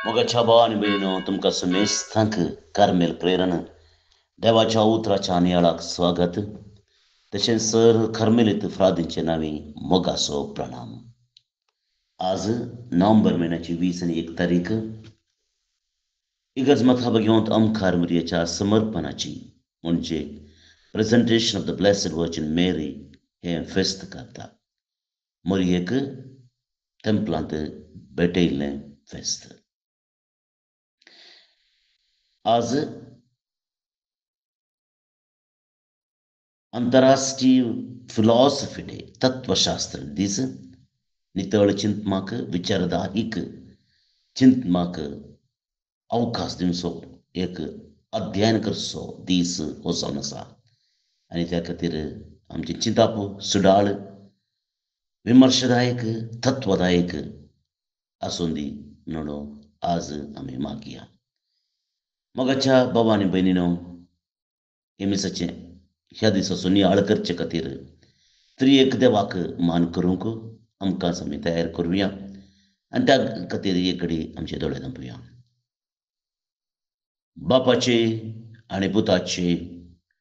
मोगाच्या भावानी बहिणीनो तुमका समेस्तांक कार्मेल प्रेरण देवाच्या उतराच्या नियाळाक स्वागत तशेंच सर कार्मेलीत फ्रादींचे नावी मोगासो प्रणाम. आज नोव्हेंबर महिन्याची 21 तारीख इगर्ज मथाब घेवन आमकां मरियेच्या समर्पणाची म्हणजे presentation of the blessed virgin Mary हे फेस्त करता. मरियेक टेंपलांत भेटयिल्लें फेस्त. आज आंतरराष्ट्रीय फिलॉसफी डे तत्वशास्त्र दीस नितळ चिंतमाक विचारधारीक चिंतमाक अवकाश दिवचो एक अध्ययन करचो दीस हो जावन आसा आनी त्या खातीर आमची चिंताप सुडाळ विमर्शदायक तत्वदायक आसूं दी म्हणून आज आमी मागया. मोगाच्या भावानी बहिणीनो हे मिसाचें ह्या दिसाचो नियाळ करचे खातीर त्रिएक देवाक मान करूंक आमकांच आमी तयार करुया आनी त्या खातीर एक घडी आमचे दोळे धांपूया. बापाचे आनी पुताचे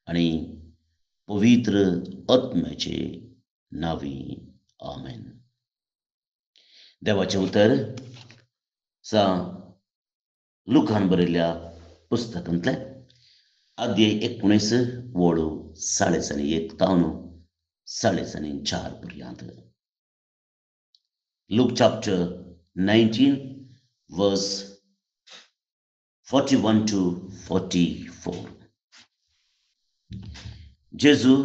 आनी पवित्र आत्म्याचे नावी आमेन. देवाचें उतर सा लुकान बरयल्ल्या पुस्तकांतलें अध्याय 19 वळू 1:1 तावन 4:4 पर्यंत. Luke chapter 19 verse 41 to 44. जेजू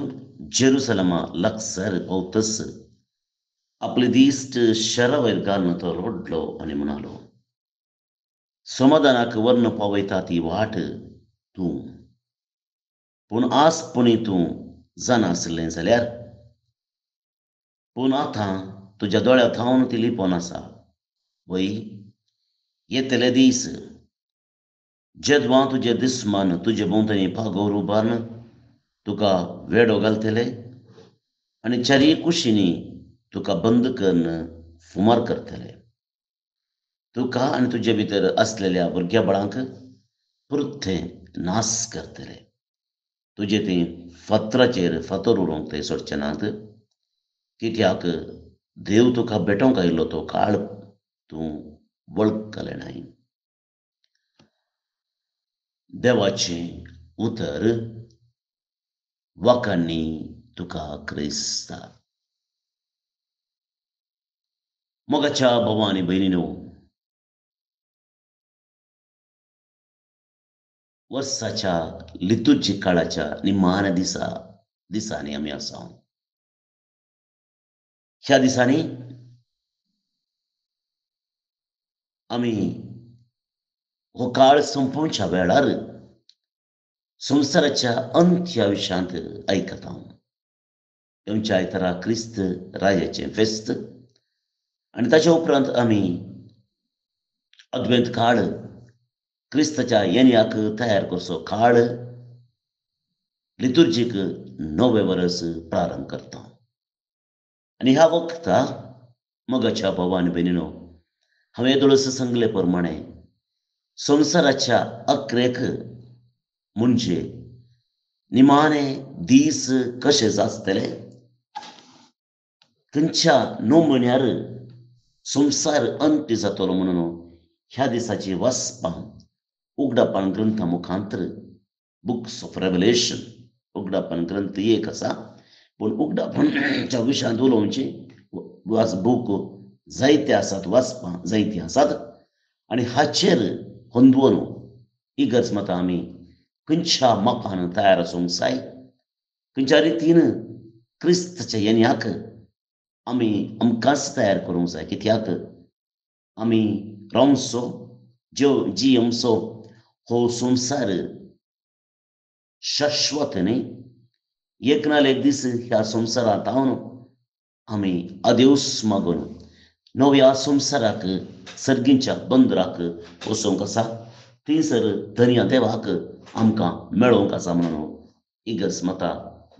जेरुसलमा लागसार पावतस आपले दिश्ट शरा वयर घालून तो रोडलो आनी म्हणालो, समाधानाक वर्ण पावयता ती वाट तूं, पूण आसपणी तूं जानासलें जाल्यार पूण आतां तुज्या दोळ्या थावन ती लिपोन आसा. वय येतले दीस जेदवां तुजे दुस्मान तुजे भोंवतणी पागोर उबारून तुका वेडो घालतले आनी चारी कुशींनी तुका बंद करून फुमार करतले. तुका आनी तुजे भितर आसलेल्या भुरग्या बाळांक पुरथें नास करतले. तुजे ती फातराचेर फातर उडोवंक ते सोडचे नात, कित्याक देव तुका भेटोवंक आयिल्लो तो काळ तूं वळखले नाय. देवाचें उतर वाकांनी तुका क्रिस्ता. मोगाच्या भावांनी भयणीनो, वर्साच्या लितुर्जी काळाच्या निमाण्या दिसांनी आमी आसा. ह्या दिसांनी आमी हो काळ संपोवच्या वेळार संवसाराच्या अंत्या विशयांत आयकता. येवच्या आयतारा क्रिस्त राजाचें फेस्त आनी ताच्या उपरांत आमी अद्वेंत काळ क्रिस्ताच्या येण्याक तयार करचो काळ लितुर्जीक नवे वर्स प्रारंभ करता. आनी ह्या वखता मोगाच्या भावान भयणीनो, हांवें येदोळस सांगले प्रमाणे संवसाराच्या अक्रेक म्हणजे निमाणे दीस कशे आसतले, खंयच्या 9 म्हयन्यार संवसार अंत जातलो म्हणून ह्या दिसाची वाचपां उगडापण ग्रंथा मुखांतर बुक्स ऑफ रेवलेशन उगडापण ग्रंथ एक आसा, पूण उगडापणच्या विशयांत उलोवची बूक जायते आसात, वाचपां जायतीं आसात आनी हाचेर होंदवन इगर्ज मतां आमी खंयच्या मापान तयार आसूंक जाय, खंयच्या रितीन क्रिस्ताच्या येण्याक आमी आमकांच तयार करूंक जाय, कित्याक आमी रावंचो जियेवचो हो संवसार शाश्वत न्ही. एक नाल एक दीस ह्या संवसारांत हांव आमी आदेवस मागून नव्या संवसाराक सर्गींच्या बंदराक वचोंक आसा. थंयसर धन्य देवाक आमकां मेळोवंक आसा म्हणून इगर्ज मतां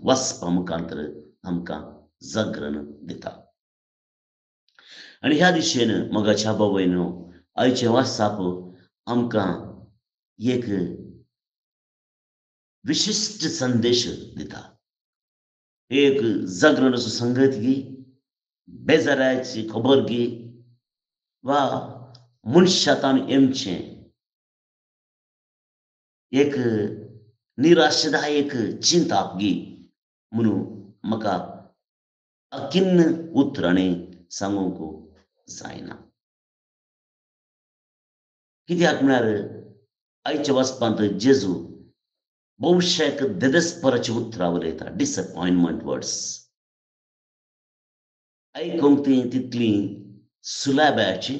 वाचपा मुखांतर आमकां जागरण दिता. आनी ह्या दिशेन मोगाच्या भावयनो, आयचें वाचप आमकां एक विशिश्ट संदेश दिता. एक जागरण असो संगत घे, बेजाराची खबर घे वा मनशातान येवचें एक निराशदायक चिंता घे म्हणून म्हाका अकिन्न उतरांनी सांगूंक जायना. कित्याक म्हळ्यार आयच्या वचपांत जेजू भोवशेक देदेस्पराची उतरां उलयता, डिसअपॉयंटमेंट वर्ड्स. आयकूंक ती तितली सुलाब्याची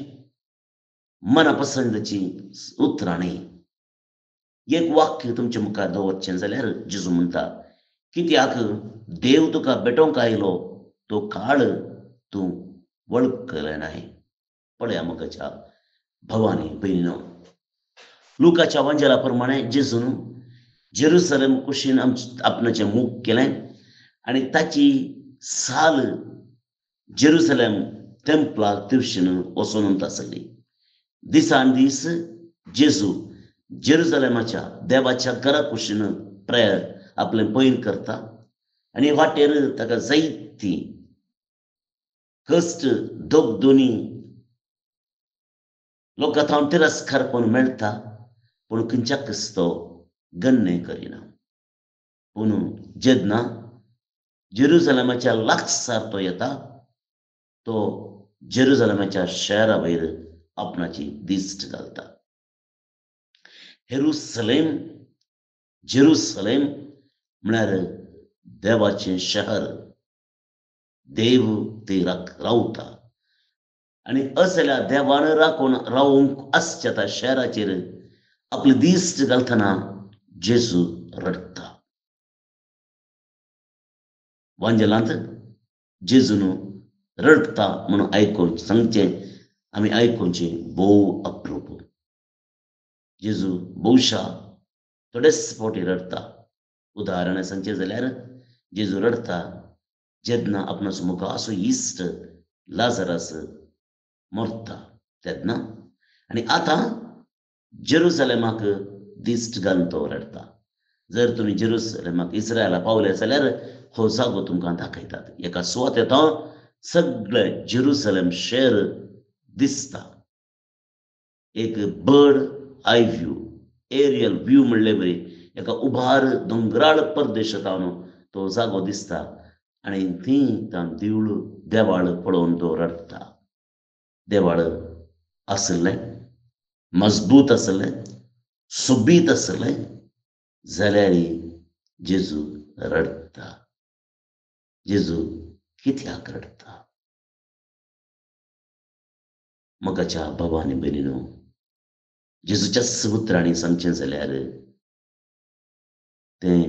मनपसंदची उतरां न्ही. एक वाक्य तुमच्या मुखार दवरचें जाल्यार जेजू म्हणटा, कित्याक देव तुका भेटोवंक आयलो तो काळ तूं वळखलें नाय. पळया मोगाच्या भावांनी भयणीनो, लुकाच्या वांजेला प्रमाणे जेजून जेरुसलेम कुशीन आपणाचें मूख केलें आनी ताची साल जेरुसलेम टेंपलाक तिवशीन वचून आसली. दिसान दीस जेजू जेरुसलेमाच्या देवाच्या घरा कुशीन प्रेयर आपलें पैन करता आनी वाटेर ताका जायती कश्ट दोगदोनी लोकां थावन तिरस्कारपण मेळटा, पूण खंयच्याकच तो गन्य करिना. पूण जेन्ना जेरुसलेमाच्या लागसार तो येता, तो जेरुसलेमाच्या शहरा वयर आपणाची दिश्ट घालता. जेरुसलेम म्हळ्यार देवाचें शहर, देव थंय रावता आनी असल्या देवान रावूंक आसच्या त्या शहराचेर आपली दिश्ट घालतना जेजू रडता. वांजेलांत जेजून रडता म्हणून आयकून सांगचें आमी आयकुचें भोव अप्रूप. जेजू भोवशा थोडेच फावटी रडता. उदाहरण सांगचें जाल्यार जेजू रडता जेन्ना आपणाचो मुखाचो इश्ट लाजरस मरता तेन्ना, आनी आतां जेरुसलेमाक दिश्ट घालून तो रडता. जर तुमी जेरुसलेमाक इस्रायला पावले जाल्यार हो जागो तुमकां दाखयतात. एका सुवातेर सगळें जेरुसलेम शहर दिसता. एक bird eye view, aerial view म्हणले बरी, एका उभार दोंगराळ प्रदेशांत तो जागो दिसता आनी थंय देवाळ पळोवन तो रडता. देवाळ आसलें, मजबूत आसलें, सोबीत आसलें जाल्यार जेजू रडता. जेजू कित्याक रडता? मोगाच्या भावांनी भयणीनो, जेजूच्या उतरांनी सांगचें जाल्यार तें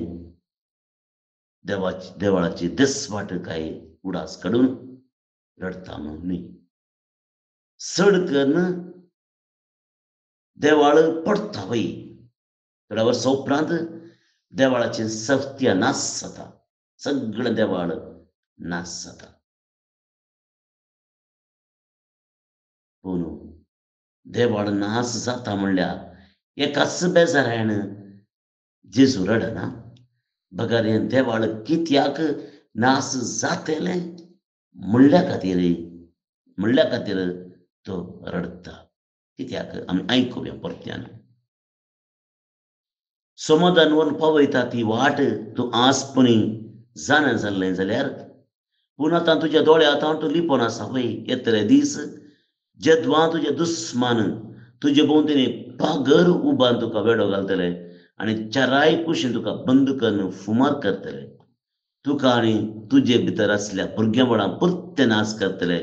देवाळाची देसवाट काय उडास काडून रडता म्हणून न्ही. चड करून देवाळ पडता वय. थोड्या वर्सां उपरांत देवाळाचें सत्यानाश जाता. सगळें देवाळ नाश जाता. पूण देवाळ नाश जाता म्हणल्यार एकाच बेजारान जेजू रडना. बगर हें देवाळ कित्याक नाश जातलें म्हणल्या खातीर तो रडता. कित्याक आमी आयकुया परत्यान. समुद्रान व्हरून पावयता ती वाट तूं आसपणी जाणा जाल्लें जाल्यार, पूण आतां तुज्या दोळ्या तूं लिपोन आसा वय. येतले दीस जेद्वां तुजे दुस्मान तुजे भोंवतणी पागर उबारून तुका वेडो घालतले आनी चाराय कुशीन तुका बंदूकान फुमार करतले. तुका आनी तुजे भितर आसल्या भुरगेपणां पुर्ते नाश करतले.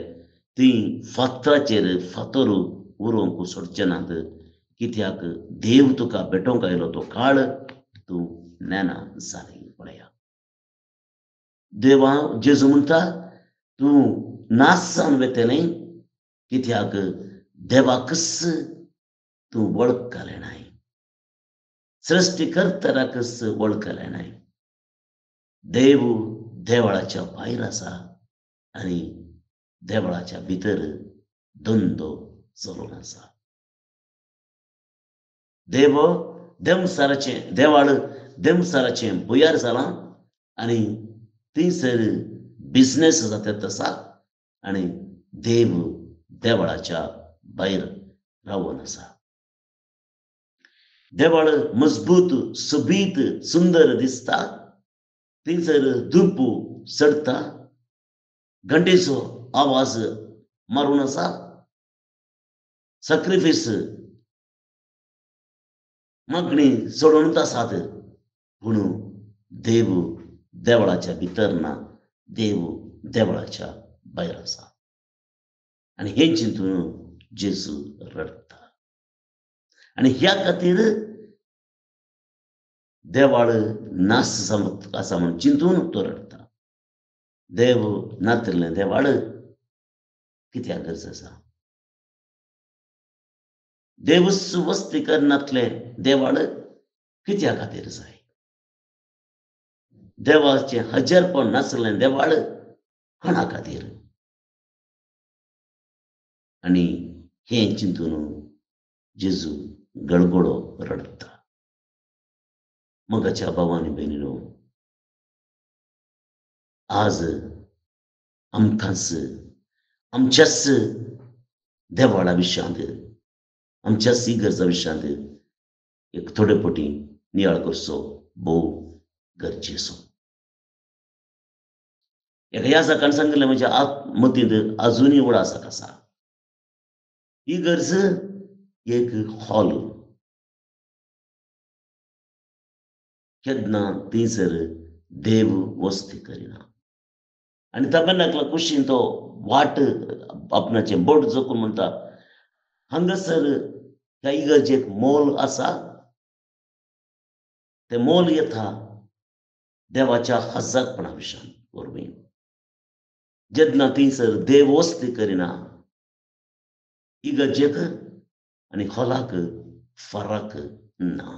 तीं फातराचेर फातर उरोवंक सोडचे नात. कित्याक देव तुका भेटोवंक आयलो तो काळ तूं नेना जालें. पळया, देवा जेजू म्हणटा तूं नाश जावन वेतलें कित्याक देवाकच तूं वळखलें नाय. सृश्टीकर्त्याकच वळखलें नाय. देव देवळाच्या भायर आसा आनी देवळाच्या भितर धंदो चलून आसा. देव देमसाराचें देवाळ देमसाराचें बुयार जालां आनी थंयसर बिझनेस जाता तसा आनी देव देवळाच्या भायर रावून आसा. देवाळ मजबूत सोबीत सुंदर दिसता. थंयसर धूप सडटा. घंटेचो आवाज मारून आसा. सॅक्रिफीस मागणी सोडून आसात. पूण देव देवळाच्या भितर ना. देव देवळाच्या भायर आसा. आनी हें चिंतून जेजू रडटा. आनी ह्या खातीर देवाळ नास जावप आसा म्हूण चिंतून तो रडटा. देव नातलें देवाळ कित्याक गरज आसा? देव वस्ती करनातलें देवाळ कित्या खातीर जाय? देवाचें हजरपण नासलें देवाळ कोणा खातीर? आनी हें चिंतून जेजू गळगळो रडटा. मोगाच्या भावांनी भयणीनो, आज आमकांच आमच्याच देवाळा विशयांत आमच्याच इगर्जा विशयांत एक थोडे पटी नियाळ करचो भोव गरजेचो. एका याजकान सांगलें म्हज्या मतींत आजुनूय उडासाक आसा. इगर्ज एक हॉल. केन्ना थंयसर देव वस्ती करिना. आनी ताबेर्नाकला कुशीन तो वाट आपणाचें बोट जोखून म्हणटा, हांगासर ह्या इगर्जेक मोल आसा. तें मोल येता देवाच्या हजाकपणा विशयान वरवीं. जेन्ना थंयसर देव वस्ती करिना, इगर्जेक आनी हॉलाक फरक ना.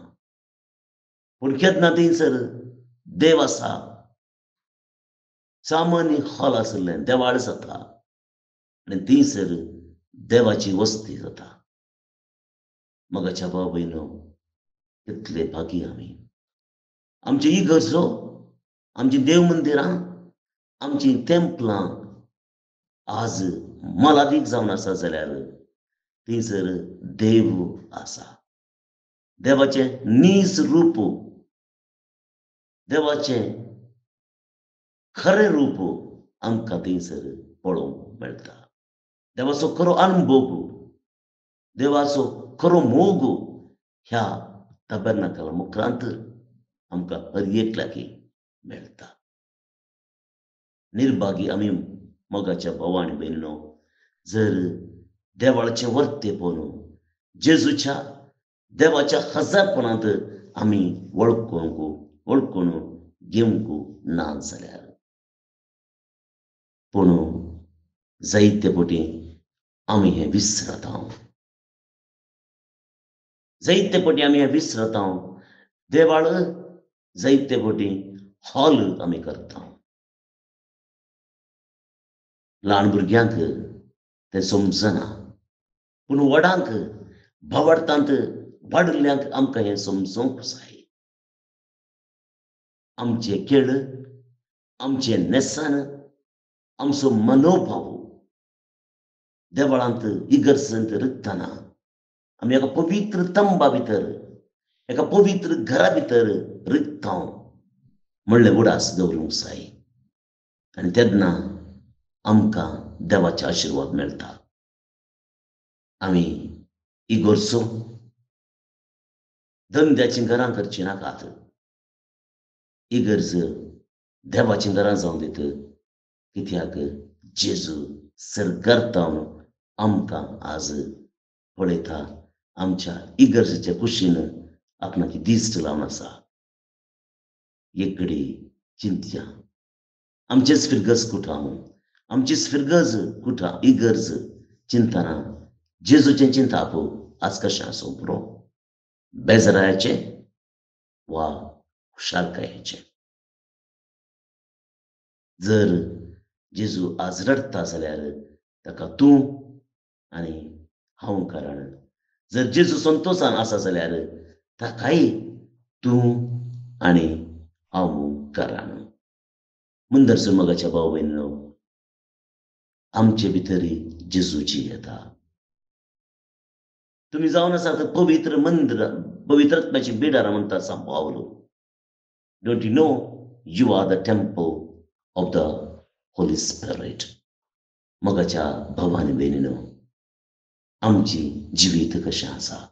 पूण केन्ना थंयसर देव आसा, सामान्य हॉल आसलें देवाळ जाता आनी थंयसर देवाची वस्ती जाता. मोगाच्या भाव भयणो, कितले भागी आमी. आमची इगर्जो, आमची देव मंदिरां, आमची तेंपलां आज मोलादीक जावन आसा जाल्यार थंयसर देव आसा. देवाचें नीज रूप, देवाचें खरें रूप आमकां थंयसर पळोवंक मेळटा. देवाचो खरो अनुभव, देवाचो खरो मोग ह्या ताबेर्नाकला मुखारांत आमकां हर एक लागी मेळटा. निर्भागी आमी मोगाच्या भाव आनी भयणीनो, जर देवाळाचें वर्ते पळोवन जेजूच्या देवाच्या हजारपणांत आमी वळखून घेवंक ना जाल्यार. पूण जायते पटी आमी हें विसरता. जायते पटी आमी हें विसरता. देवाळ जायते पटी हॉल आमी करता. ल्हान भुरग्यांक तें समजना. पूण व्हडांक भावार्थांत वाडिल्ल्यांक आमकां हें समजोंक जाय. आमचे खेळ, आमचें नेसान, आमचो मनोभाव देवळांत इगर्जेंत रगतना आमी एका पवित्र तंबा भितर, एका पवित्र घरा भितर रगता म्हणलें उडास दवरूंक जाय. आनी तेन्ना आमकां देवाचे आशिर्वाद मेळटा. आमी इगर्जो धंद्याचीं घरां करचीं नाकात. इगर्ज देवाचीं घरां जावं दीत. कित्याक जेजू सर्गार्तावन आमकां आज पळयता. आमच्या इगर्जेच्या कुशीन आपणाची दिश्ट लावन आसा. एक घडी चिंतया, आमचेच फिरगज कुठां, आमची फिरगज कुठां इगर्ज चिंतना जेजूचें चिंताप आज कशें आसूं पुरो? बेजाराचें वा खुशालकायेचें? जर जेजू आज रडता जाल्यार ताका तूं आनी हांव कारण. जर जेजू संतोशान आसा जाल्यार ताकाय तूं आनी हांव करान. मुंदरचो मोगाच्या भाव भयणीनो, आमचे भितरी जेजूची येता. तुम्ही जावन आसा तर पवित्र मंदिर, पवित्रत्वाची बिडार म्हणटा सांग पावलो. Don't you know you are the temple of the Holy Spirit. मोगाच्या भावानी भयणीनो, आमची जिवीत कशें आसा?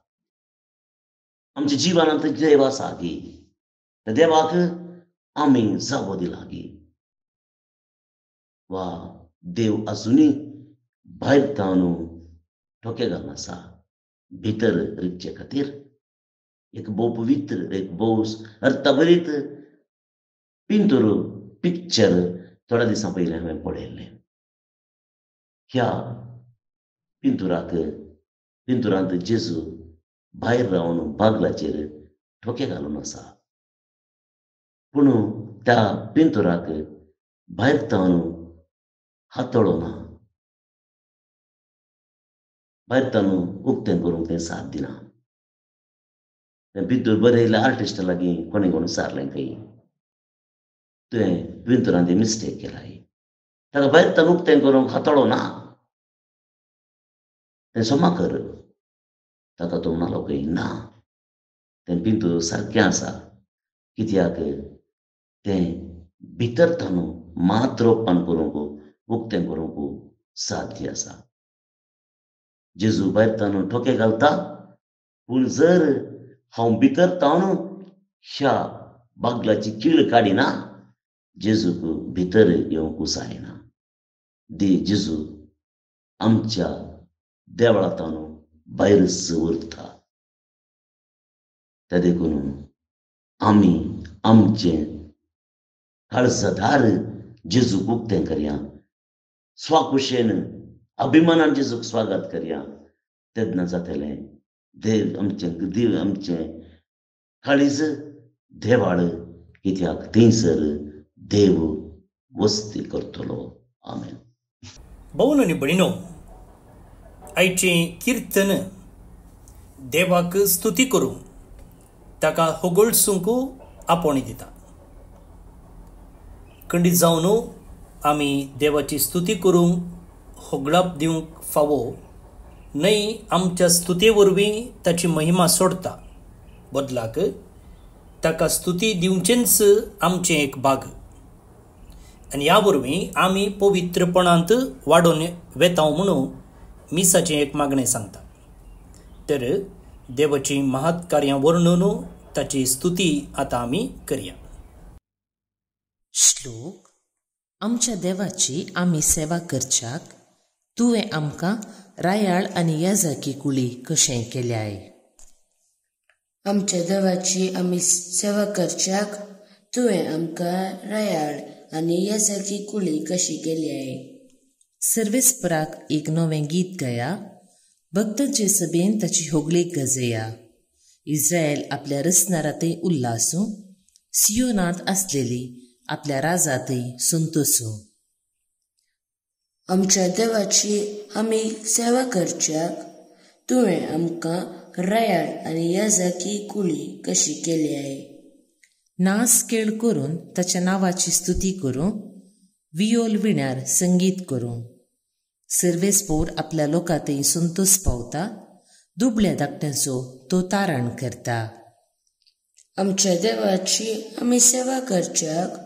आमच्या जिवनांत देव आसा की त्या देवाक आमी जागो दिला की वा देव अजुनी भायर तावन ठोके घालून आसा भितर रिगचे खातीर. एक भोव पवित्र, एक भोव अर्थभरीत पिंतूर पिक्चर थोड्या दिसां पयलीं हांवें पळयल्लें. ह्या पिंतुरांत जेजू भायर रावन बागलाचेर ठोके घालून आसा. पूण त्या पिंतुराक भायर तावन हातळो ना, भायर तावन उक्तें करूंक तें साथ दिना. तें भितर बरयल्ल्या आर्टिस्टा लागीं कोणें विचारलें की तुवें पिंतुरान ती मिस्टेक केलाय, ताका भायर तावन उक्तें करूंक हातळो ना, तें क्षमा कर. ताका तो म्हणलो की ना, तें पिंतूर सारकें आसा, कित्याक तें भितर तावन मात रोपण करूंक उक्तें करूंक साध्य आसा. जेजू भायर तावन ठोके घालता, पूण जर हांव भितर तावन ह्या बागलाची कीळ काडिना, जेजूक भितर येवंक जायना. जेजू आमच्या देवळांतावन भायरच उरता. त्या देखून आमी आमचें काळजादार जेजूक उक्तें करया, स्वाकुशेन अभिमानान जेजूक स्वागत करया. तेन्ना जातलें देव आमचें काळीज देवाळ, कित्याक थंयसर देव वस्ती करतलो. आमेन. भवनो आनी भयणीनो, आयचें किर्तन देवाक स्तुती करूंक, ताका होगळसूंक आपोवणी दिता. खंडीत जावन आमी देवाची स्तुती करूंक, होगळाप दिवंक फावो न्हय. आमच्या स्तुते वरवीं ताची महिमा सोडता, बदलाक ताका स्तुती दिवचेंच आमचें एक भाग. आनी ह्या वरवीं आमी पवित्रपणांत वाडोवन वेतांव म्हणून मिसाचें एक मागणें सांगता. तर देवाची महत् कार्यां वर्णून ताची स्तुती आतां आमी करया. श्लोक. आमच्या देवाची आमी सेवा करच्याक तुवें आमकां रायाळ आनी याजकी कुळी कशें केल्याय. आमच्या देवाची आमी सेवा करच्याक तुवें आमकां रायाळ आनी याजकी कुळी कशी केल्याय. सर्वेस्पराक एक नवें गीत गाया, भक्तांचे सभेन ताची होगळेक गजया. इस्रायल आपल्या रसनारातय उल्हासूं, सियोनांत आसलेली आपल्या राजातय संतोसूं. आमच्या देवाची आमी सेवा करच्याक तुवें आमकां रायाळ आनी याजकी कुळी कशी केल्याय. नाच खेळ करून ताच्या नांवाची स्तुती करूं, वियोल विण्यार संगीत करूं. सर्वेस्पोर आपल्या लोकांतय संतोष पावता, दुबळ्या धाकट्यांचो तो तारण करता. आमच्या देवाची आमी सेवा करच्याक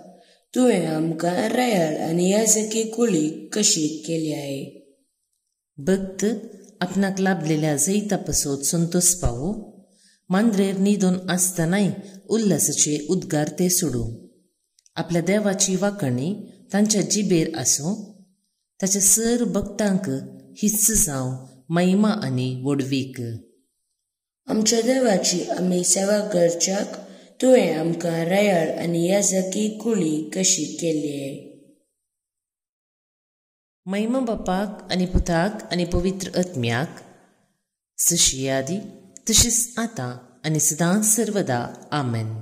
तुवें आमकां रायाळ आनी याजकी कुळी कशी केल्याय. भक्त आपणाक लाभलेल्या जैता पासत संतोष पावो, मांद्रेर न्हिदून आसतनाय उल्हासाचे उद्गार ते सोडूं. आपल्या देवाची वाखणी तांच्या जिबेर आसूं, ताच्या सर भक्तांक हिस्स जावं महिमा आनी वडवीक. आमच्या देवाची आमी सेवा करच्याक तुवें आमकां रायाळ आनी याजकी कुळी कशी केल्याय. महिमा बापाक आनी पुताक आनी पवित्र आत्म्याक, जशी आदी तशीच आतां आनी सदांच सर्वदा. आमेन.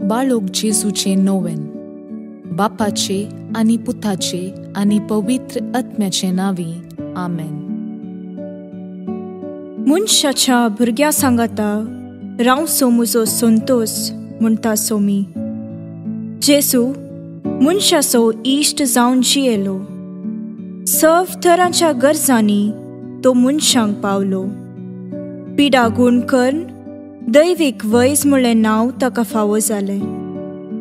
बाळोक जेजूचे नोवेन, बापाचे आनी पुताचे आनी पवित्र आत्म्याचे नांवी. आमेन. मनशाच्या भुरग्या सांगाता रावसो म्हजो संतोष म्हणटा सोमी. जेसू मनशाचो इश्ट जावन जियेलो. सर्व तरांच्या गरजांनी तो मनशांक पावलो. पिडा गूण करून दैवीक वैज म्हणलें नांव ताका फावो जालें.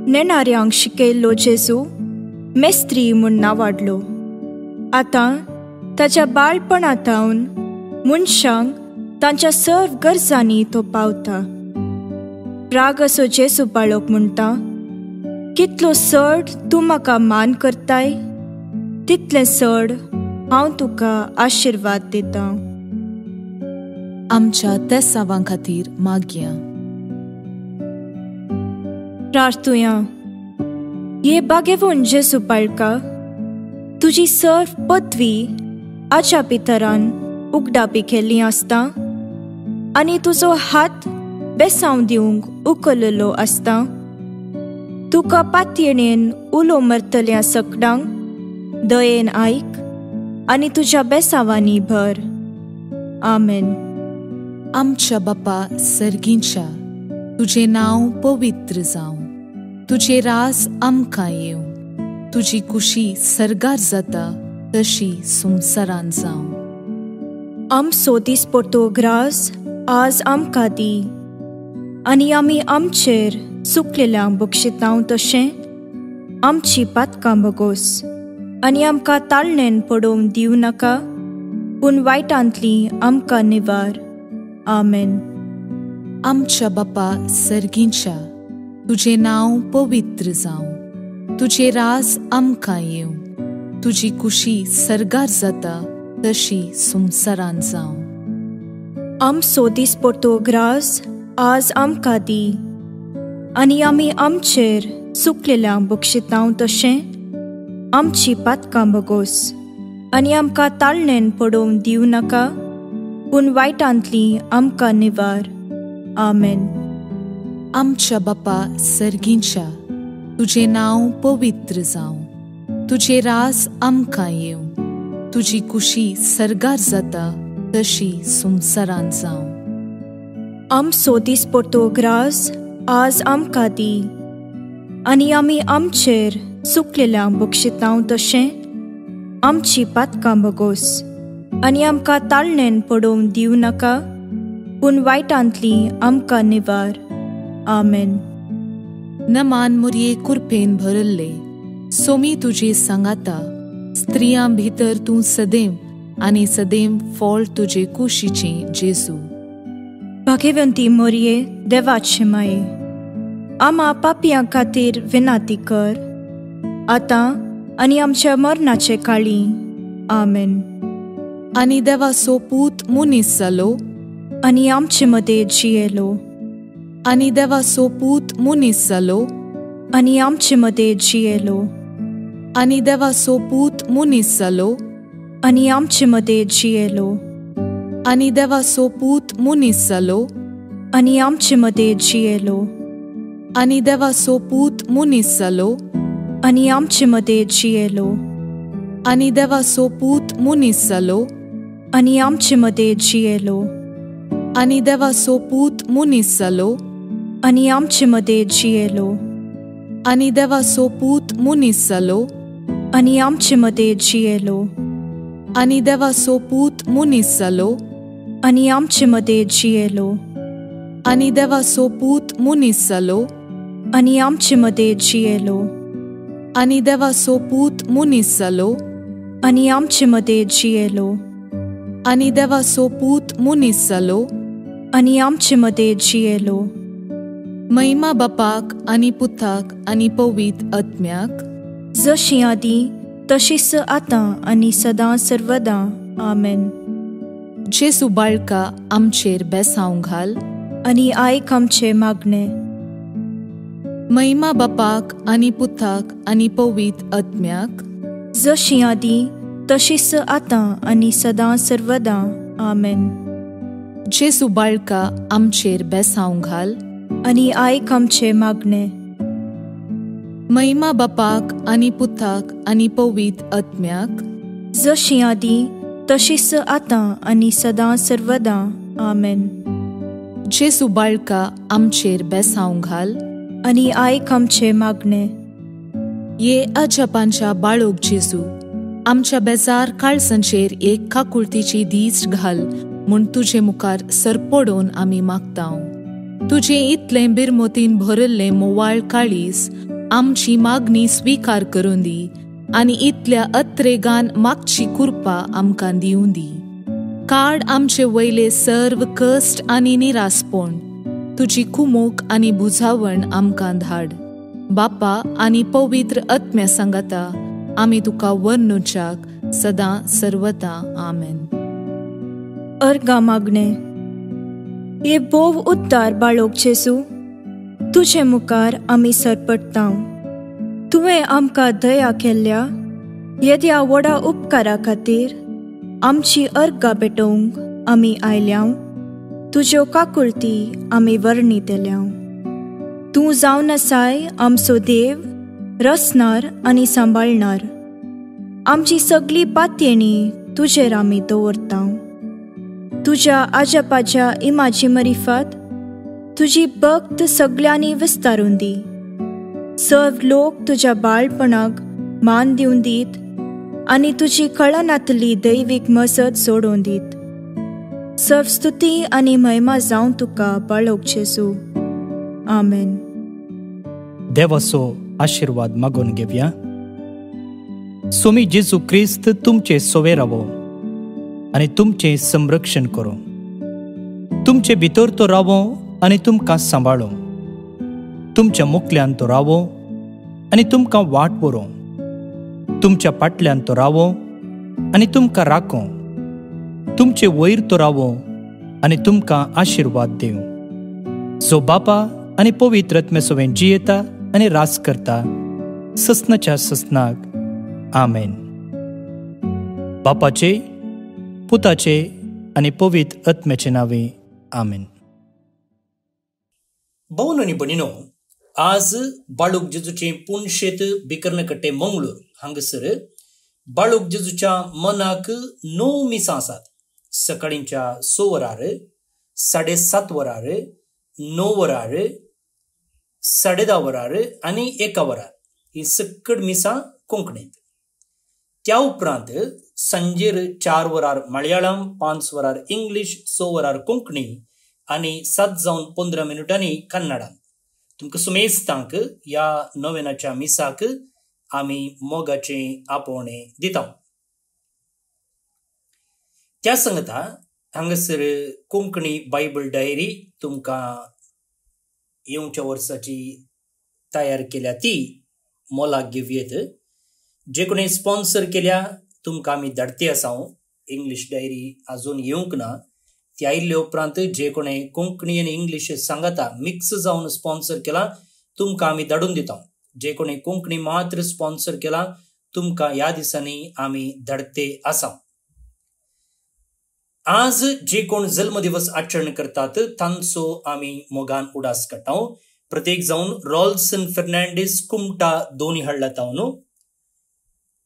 नेणाऱ्यांक शिकयल्लो जेजू मेस्त्री म्हूण नांवाडलो. आतां ताच्या बाळपणांतावन मनशांक तांच्या सर्व गरजांनी तो पावता. राग असो जेजू बाळक म्हणटा, कितलो चड तूं म्हाका मान करताय, तितलें चड हांव तुका आशिर्वाद दितां. आमच्या त्या सावां खातीर मागया. प्रार्थुया. ये बागेवून जेजू बाळका, तुजी सर्व पदवी आज्या पितरान उगडापी केल्ली आसता आनी तुजो हात बेसांव दिवंक उखललो आसता. तुका पातयेणेन उलो मरतल्या सकडांक दयेन आयक आनी तुज्या बेसावांनी भर. आमेन. आमच्या बापा सर्गींच्या, तुझे नांव पवित्र जावं. तुझे रास आमकां येवं. तुजी कुशी सरगार जाता तशी संवसारान जावं. आमचो दिसपडटो ग्रास आज आमकां दी आनी आमी आमचेर चुकलेल्यांक बक्षितांव तशें आमची पातकां बगोस आनी आमकां ताळणेन पडोवंक दिवं नाका, पूण वायटांतली आमकां निवार. आमेन. आमच्या बापा सर्गींच्या, तुझे नांव पवित्र जावं. तुझे रास आमकां येवं. तुजी कुशी सरगार जाता तशी संवसारान जावं. आमचो दिसपडटो ग्रास आज आमकां दी आनी आमी आमचेर चुकलेल्यांक बक्षितांव तशें आमची पातकां बगोस आनी आमकां ताळणेन पडोवंक दिवं नाका, पूण वायटांतली आमकां निवार. आमेन. आमच्या बापा सर्गींच्या, तुझे नांव पवित्र जावं. तुझे रास आमकां येवं. तुजी कुशी सरगार जाता तशी संवसारान जावं. आमचो दिसपडटो ग्रास आज आमकां दी आनी आमी आमचेर चुकलेल्यांक बक्षितांव तशें आमची पातकां बगोस आनी आमकां ताळणेन पडोवंक दिवं नाका, पूण वायटांतली आमकां निवार. आमेन. नमान मुरये कुरपेन भरल्ले, सोमी तुजे सांगाता. स्त्रियां भितर तूं सदैव आनी सदैव फळ तुजे कुशीचें जेजू. भाग्यवंती मोरये, देवाचे माये, आम्हा पापियां खातीर विनाती कर, आतां आनी आमच्या मरणाचे काळी. आमेन. आनी देवाचो पूत मुनीस जालो आनी आमचे मदें जियेलो. आनी देवाचो पूत मुनीस जालो आनी आमचे मदें जियेलो. आनी देवाचो पूत मुनीस जालो आनी आमचे मदें जियेलो. आनी देवाचो पूत मुनीस जालो आनी आमचे मदें जियेलो. आनी देवाचो पूत मुनीस जालो आनी आमचे मदें जियेलो. आनी देवाचो पूत मुनीस जालो आनी आमचे मदें जियेलो. आनी देवाचो पूत मुनीस जालो आनी आमचे मदें जियेलो. आनी देवाचो पूत मुनीस जालो आनी आमचे मदें जियेलो. आनी देवाचो पूत मुनीस जालो आनी आमचे मदें जियेलो. आनी देवाचो पूत मुनीस जालो आनी आमचे मदें जियेलो. आनी देवाचो पूत मुनीस जालो आनी आमचे मदें जियेलो. आनी देवाचो पूत मुनीस जालो आनी आमचे मदें जियेलो. महिमा बापाक आनी पुताक आनी पवित्र आत्म्याक, जशी आदी तशीच आतां आनी सदां सर्वदां. आमेन. जेजू बाळका आमचेर बेसांव घाल आनी आयक आमचे मागणे. महिमा बापाक आनी पुताक आनी पवित्र आत्म्याक, जशी आदी तशीच आतां आनी सदां सर्वदां. आमेन. जेजू बाळका आमचेर बेसांव घाल आनी आयक आमचे मागणे. महिमा बापाक आनी पुताक आनी पवित्र आत्म्याक, जशी आदी तशीच आतां आनी सदां सर्वदां. आमेन. जेसू बाळका आमचेर बेसांव घाल आनी आयक आमचे मागणे. ये अजपांच्या बाळोक जेजू आमच्या बेजार काळजांचेर एक काकुळतीची दीस घाल म्हूण तुजे मुखार सरपडोवन आमी मागतांव. तुजे इतलें बिरमोतीन भरल्लें मोवाळ काळीज आमची मागणी स्विकार करून दी आनी इतल्या अत्रेगान मागची कृपा आमकां दिवं दी. काड आमचे वयले सर्व कश्ट आनी निरासपण. तुजी कुमोक आनी बुजावण आमकां धाड. बापा आनी पवित्र आत्म्या सांगाता आमी तुका वर्णुच्याक सदां सर्वता. आमेन. अर्गा मागणे. ये बोव उद्दार बाळोक जेजू, तुजे मुखार आमी सरपडटांव. तुवें आमकां दया केल्ल्या येद्या व्हडा उपकारा खातीर आमची अर्गां पेटोवंक आमी आयल्याव. तुज्यो काकुळटी आमी वर्णितल्याव. तूं जावन आसाय आमचो देव, रचणार आनी सांबाळणार. आमची सगळी पातयेणी तुजेर आमी दवरतांव. तुज्या आजपाच्या इमाची मरिफत तुजी भक्त सगळ्यांनी विस्तारून दी. सर्व लोक तुज्या बाळपणाक मान दिवन दीत आनी तुजी कळनातली दैवीक मजत सोडून दीत. सर्व स्तुती आनी महिमा जावं तुका बाळोक जेजू. आमेन. देवाचो आशीर्वाद मागून घेवया. सोमी जेजू क्रिस्त तुमचे सोवे रावो आनी तुमचे संरक्षण करो. तुमचे भितर तो रावो आनी तुमकां सांबाळो. तुमच्या मुखल्यान तो रावो आनी तुमकां वाट व्हरो. तुमच्या फाटल्यान तो रावो आनी तुमकां राखो. तुमचे वयर तो रावो आनी तुमकां आशीर्वाद दिवं. जो बापा आनी पवित्र आत्म्या सोबें जियेता आनी रास करता ससनाच्या ससनाक. आमेन. बापाचे, पुताचे आनी पवित्र आत्म्याचे नावे. आमेन. भवन आनी भणीनो, आज बाळूक जेजूचे पुणशेत बिकर्णकट्टे मंगळूर हांगसर बाळूक जेजूच्या मनाक 9 मिसां आसात. सकाळींच्या 6 वरार, 7:30 वरार, 9 वरार, 10:30 वरार आनी 1 वरार ही सकड मिसां कोंकणीत. त्या उपरांत सांजेर 4 वरार मलयाळम, 5 वरार इंग्लीश, 6 वरार कोंकणी आनी 7:15 कन्नडान. तुमकां सुमेस्तांक ह्या नोवेनाच्या मिसाक आमी मोगाचें आपोवणें दिता. त्या सांगता हांगासर कोंकणी बायबल डायरी तुमकां येवच्या वर्साची तयार केल्या ती मोलाक घेवयेत. जे कोणी स्पॉन्सर केल्या तुमकां आमी धाडटे आसाव. इंग्लीश डायरी आजून येवंक ना. ती आयिल्ले उपरांत जे कोणी कोंकणी आनी इंग्लीश सांगाता मिक्स जावन स्पॉन्सर केला तुमकां आमी धाडून दिता. जे कोणी कोंकणी मात्र स्पॉन्सर केला तुमकां ह्या दिसांनी आमी धाडटे आसा. आज जे कोण जल्म दिवस आचरण करतात तांचो आमी मोगान उडास काडटा. प्रत्येक जावन रॉल्सन फर्नांडीस कुमटा दोनी हाडला तावनो,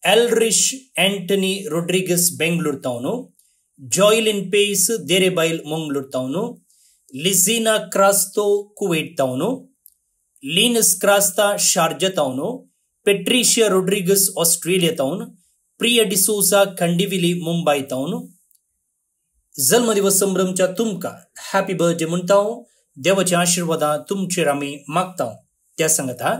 एलरिश एंटनी रोड्रिगस बेंगलूर तावनो, जॉयलिन पेस देरेबाईल मंगलूर तावनो, लिझिना क्रास्तो कुवेट तावनो, लिनस क्रास्ता शारजा तावनो, पेट्रिशिया रोड्रिगस ऑस्ट्रेलिया तावन, प्रिया डिसोसा खंडिविली मुंबई तावन. जन्मदिवस संभ्रमच्या तुमकां हॅपी बर्थडे म्हणटा. देवाचे आशीर्वादा तुमचेर आमी मागता. त्या सांगता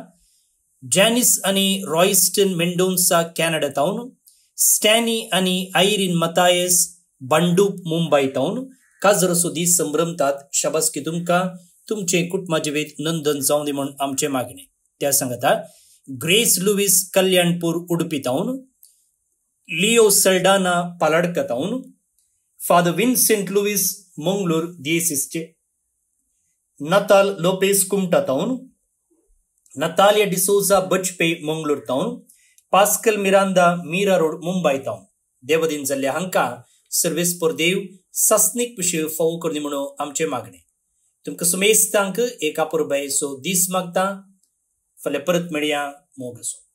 जॅनिस आनी रॉयस्टन मेंडोन्सा कॅनडा तावन, स्टॅनी आनी आयरीन मतायस बंडूप मुंबई तावन काजरसो दीस संभ्रमतात. शाबासकी तुमकां. तुमचे कुटुंबा जिवेत नंदन जावं दी म्हण आमचे मागणे. त्या सांगता ग्रेस लुईस कल्याणपूर उडपी तावन, लिओ सल्डाना पालाडका तावन, फादर विन्सेंट लुईस मंगळूर दिएसिसचे, नताल लोपेस कुमटा तावन, नतालिया डिसोजा बचपे मंगळूर तावन, पास्कल मिरांदा मीरा रोड मुंबई तावन. देवदीन जाल्ल्या हांकां सर्वेस्पर देव सस्नीक पिशे फावो करनी म्हणून आमचे मागणे. तुमकां सुमेस्तांक एका पुरबायेचो दीस मागता. फाल्यां परत मेळया. मोग आसूं.